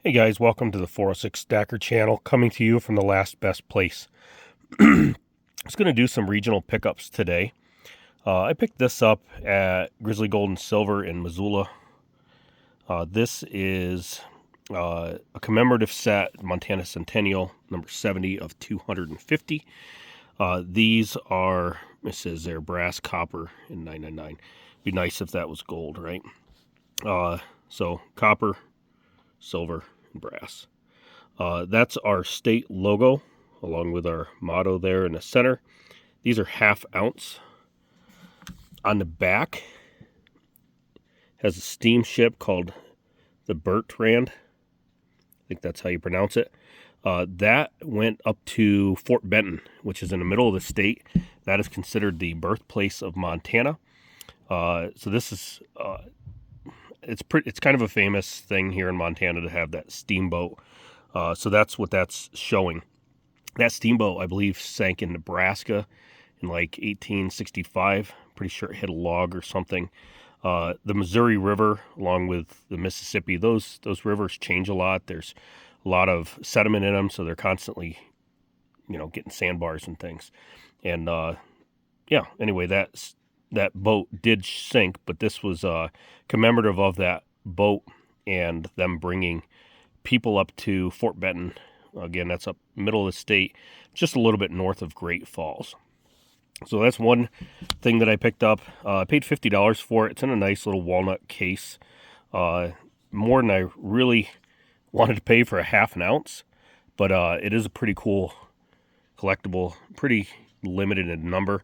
Hey guys, welcome to the 406 Stacker channel, coming to you from the last best place. I was going to do some regional pickups today. I picked this up at Grizzly Gold and Silver in Missoula. This is a commemorative set, Montana Centennial, number 70 of 250. These are, it says they're brass, copper, and 999. Be nice if that was gold, right? So copper, silver, and brass. That's our state logo, along with our motto there in the center. These are ½ ounce. On the back has a steamship called the Bertrand. I think that's how you pronounce it. That went up to Fort Benton, which is in the middle of the state. That is considered the birthplace of Montana. So this is it's kind of a famous thing here in Montana to have that steamboat. So that's what that's showing. That steamboat, I believe, sank in Nebraska in like 1865. Pretty sure it hit a log or something. The Missouri River, along with the Mississippi, those rivers change a lot. There's a lot of sediment in them, so they're constantly, getting sandbars and things. And anyway, that boat did sink, but this was commemorative of that boat and them bringing people up to Fort Benton. Again, that's up middle of the state, just a little bit north of Great Falls. So that's one thing that I picked up. I paid $50 for it. It's in a nice little walnut case. More than I really wanted to pay for a ½ ounce, but it is a pretty cool collectible, pretty limited in number.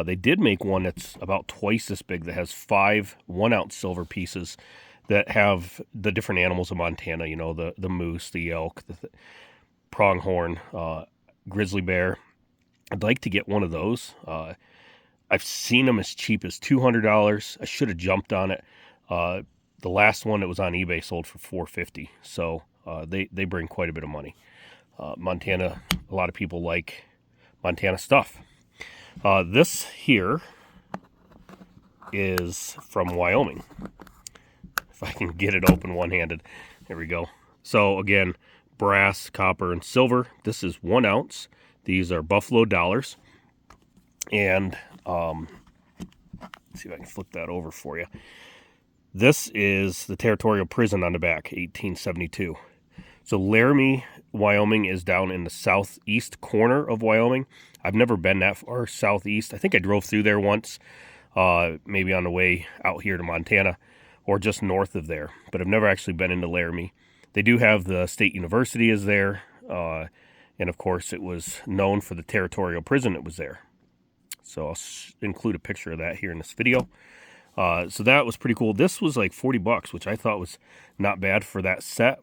They did make one that's about twice this big that has 5 1-ounce silver pieces that have the different animals of Montana, the moose, the elk, the pronghorn, grizzly bear. I'd like to get one of those. I've seen them as cheap as $200. I should have jumped on it. The last one that was on eBay sold for $450. So they bring quite a bit of money. Montana, a lot of people like Montana stuff. This here is from Wyoming. If I can get it open one-handed. There we go. So again, brass, copper, and silver. This is 1 ounce. These are Buffalo dollars. And let's see if I can flip that over for you. This is the territorial prison on the back, 1872. So Laramie, Wyoming is down in the southeast corner of Wyoming. I've never been that far southeast. I think I drove through there once, maybe on the way out here to Montana or just north of there, but I've never actually been into Laramie. They do have the state university is there, and of course it was known for the territorial prison that was there. So I'll include a picture of that here in this video. So that was pretty cool. This was like $40, which I thought was not bad for that set.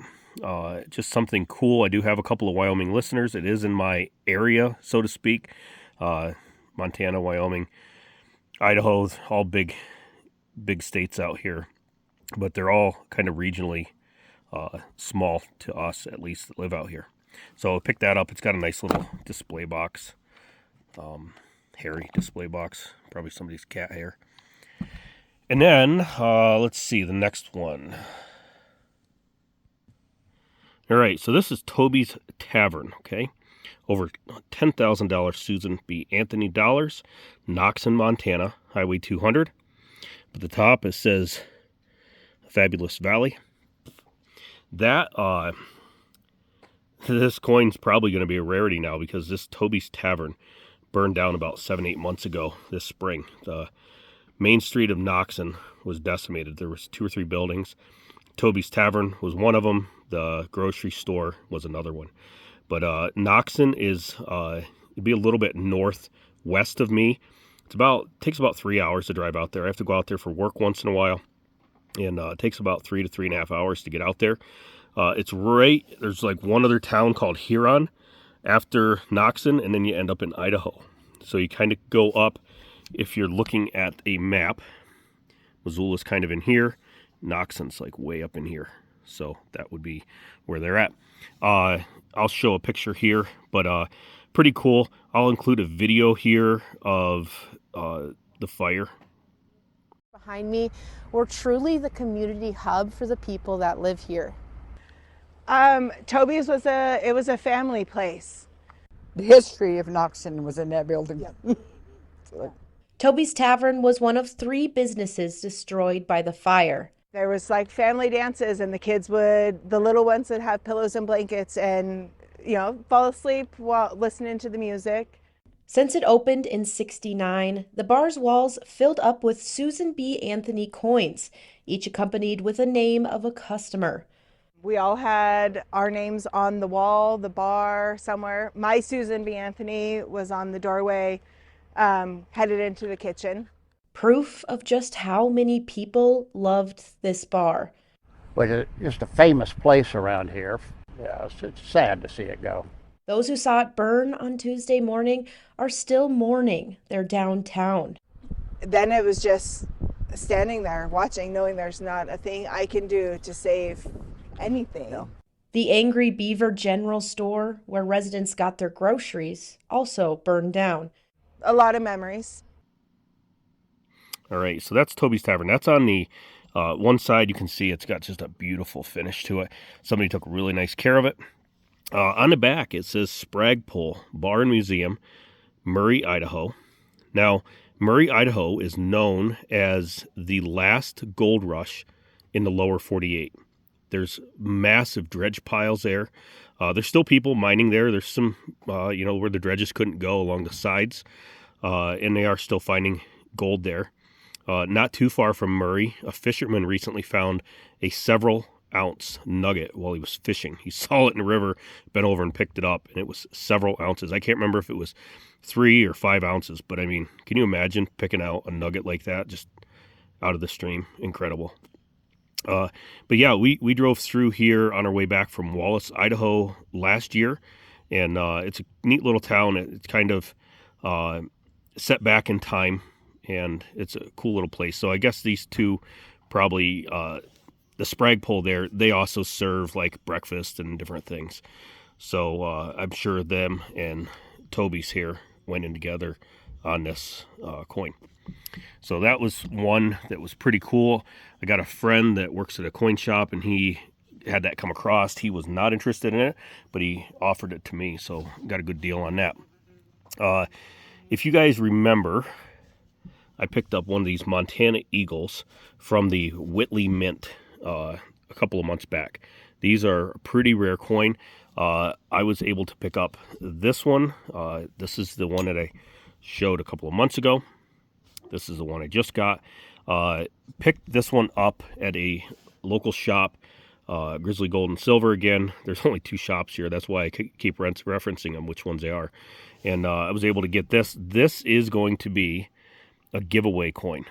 Just something cool. I do have a couple of Wyoming listeners. It is in my area, so to speak. Montana, Wyoming, Idaho, all big states out here. But they're all kind of regionally small to us, at least, that live out here. So I picked that up. It's got a nice little display box. Hairy display box. Probably somebody's cat hair. And then, let's see, the next one. All right, so this is Tobys Tavern, okay? Over $10,000 Susan B. Anthony dollars, Noxon, Montana, Highway 200. At the top, it says Fabulous Valley. That, this coin's probably going to be a rarity now because this Tobys Tavern burned down about 7-8 months ago this spring. The main street of Noxon was decimated. There was 2 or 3 buildings. Tobys Tavern was one of them. The grocery store was another one. But Noxon is it'd be a little bit northwest of me. Takes about 3 hours to drive out there. I have to go out there for work once in a while, and it takes about 3 to 3.5 hours to get out there. It's right. There's like one other town called Huron after Noxon, and then you end up in Idaho. So you kind of go up. If you're looking at a map, Missoula's kind of in here. Noxon's like way up in here. So that would be where they're at. I'll show a picture here, but pretty cool. I'll include a video here of the fire. Behind me, we're truly the community hub for the people that live here. Tobys was a family place. The history of Noxon was in that building. Yep. Tobys Tavern was one of 3 businesses destroyed by the fire. There was like family dances, and the little ones would have pillows and blankets and, fall asleep while listening to the music. Since it opened in '69, the bar's walls filled up with Susan B. Anthony coins, each accompanied with a name of a customer. We all had our names on the wall, the bar, somewhere. My Susan B. Anthony was on the doorway, headed into the kitchen. Proof of just how many people loved this bar. Which is just a famous place around here. Yeah, it's sad to see it go. Those who saw it burn on Tuesday morning are still mourning their downtown. Then it was just standing there watching, knowing there's not a thing I can do to save anything. No. The Angry Beaver General Store, where residents got their groceries, also burned down. A lot of memories. All right, so that's Tobys Tavern. That's on the one side. You can see it's got just a beautiful finish to it. Somebody took really nice care of it. On the back, it says Spragpole Bar and Museum, Murray, Idaho. Now, Murray, Idaho is known as the last gold rush in the lower 48. There's massive dredge piles there. There's still people mining there. There's some, where the dredges couldn't go along the sides, and they are still finding gold there. Not too far from Murray, a fisherman recently found a several-ounce nugget while he was fishing. He saw it in the river, bent over and picked it up, and it was several ounces. I can't remember if it was 3 or 5 ounces, but I mean, can you imagine picking out a nugget like that just out of the stream? Incredible. But yeah, we drove through here on our way back from Wallace, Idaho last year, and it's a neat little town. It's kind of set back in time, and it's a cool little place. So I guess these two probably, the Spragpole there, they also serve like breakfast and different things. So I'm sure them and Tobys here went in together on this coin. So that was one that was pretty cool. I got a friend that works at a coin shop, and he had that come across. He was not interested in it, but he offered it to me, so got a good deal on that. If you guys remember, I picked up one of these Montana Eagles from the Whitley Mint a couple of months back. These are a pretty rare coin. I was able to pick up this one. This is the one that I showed a couple of months ago. This is the one I just got. Picked this one up at a local shop, Grizzly Gold and Silver again. There's only 2 shops here. That's why I keep referencing them, which ones they are. And I was able to get this. This is going to be a giveaway coin.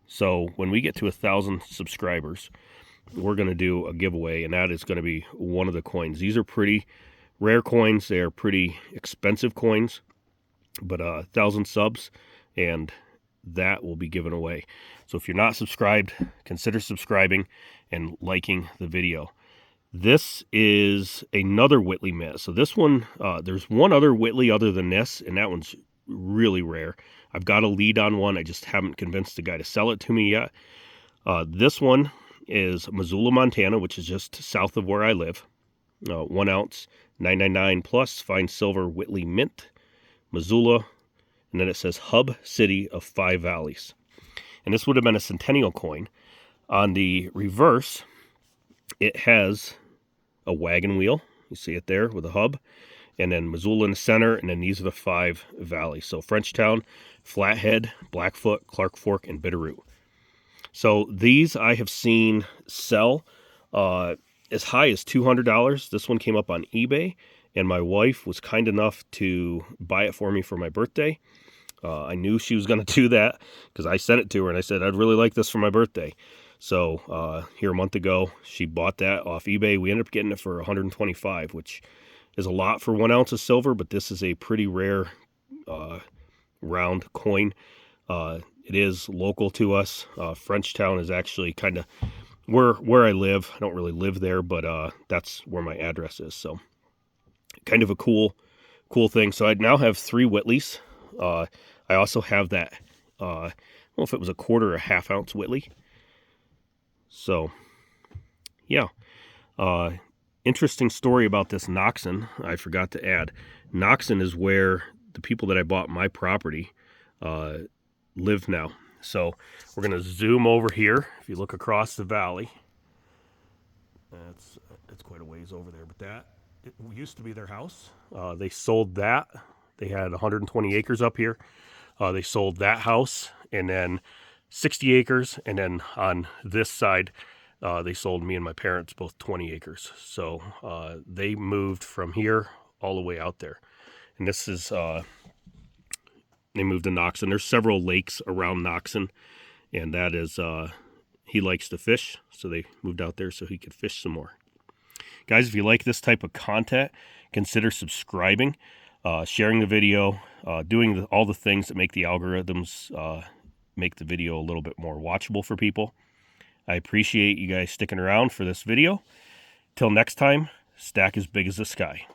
So when we get to 1,000 subscribers, we're going to do a giveaway, and that is going to be one of the coins. These are pretty rare coins. They are pretty expensive coins, but 1,000 subs, and that will be given away. So if you're not subscribed, consider subscribing and liking the video. This is another Whitley Mint. So this one, there's one other Whitley other than this, and that one's really rare. I've got a lead on one. I just haven't convinced the guy to sell it to me yet. This one is Missoula, Montana, which is just south of where I live. 1 ounce, 999 plus, fine silver Whitley Mint, Missoula. And then it says Hub City of 5 Valleys. And this would have been a Centennial coin. On the reverse, it has a wagon wheel. You see it there with a hub. And then Missoula in the center. And then these are the 5 valleys. So Frenchtown, Flathead, Blackfoot, Clark Fork, and Bitterroot. So these I have seen sell as high as $200. This one came up on eBay. And my wife was kind enough to buy it for me for my birthday. I knew she was going to do that because I sent it to her and I said, I'd really like this for my birthday. So here a month ago, she bought that off eBay. We ended up getting it for $125, which is a lot for 1 ounce of silver, but this is a pretty rare round coin. It is local to us. Frenchtown is actually kind of where I live. I don't really live there, but that's where my address is. So kind of a cool thing. So I now have 3 Whitleys. I also have that, I don't know if it was a quarter or a half ounce Whitley. So, yeah. Interesting story about this Noxon, I forgot to add. Noxon is where the people that I bought my property live now. So we're going to zoom over here. If you look across the valley, it's quite a ways over there, but it used to be their house. They sold that. They had 120 acres up here. They sold that house and then 60 acres. And then on this side, they sold me and my parents both 20 acres. So they moved from here all the way out there. And this is, they moved to Noxon. There's several lakes around Noxon. And that is, he likes to fish. So they moved out there so he could fish some more. Guys, if you like this type of content, consider subscribing, sharing the video, doing all the things that make the algorithms make the video a little bit more watchable for people. I appreciate you guys sticking around for this video. Till next time, stack as big as the sky.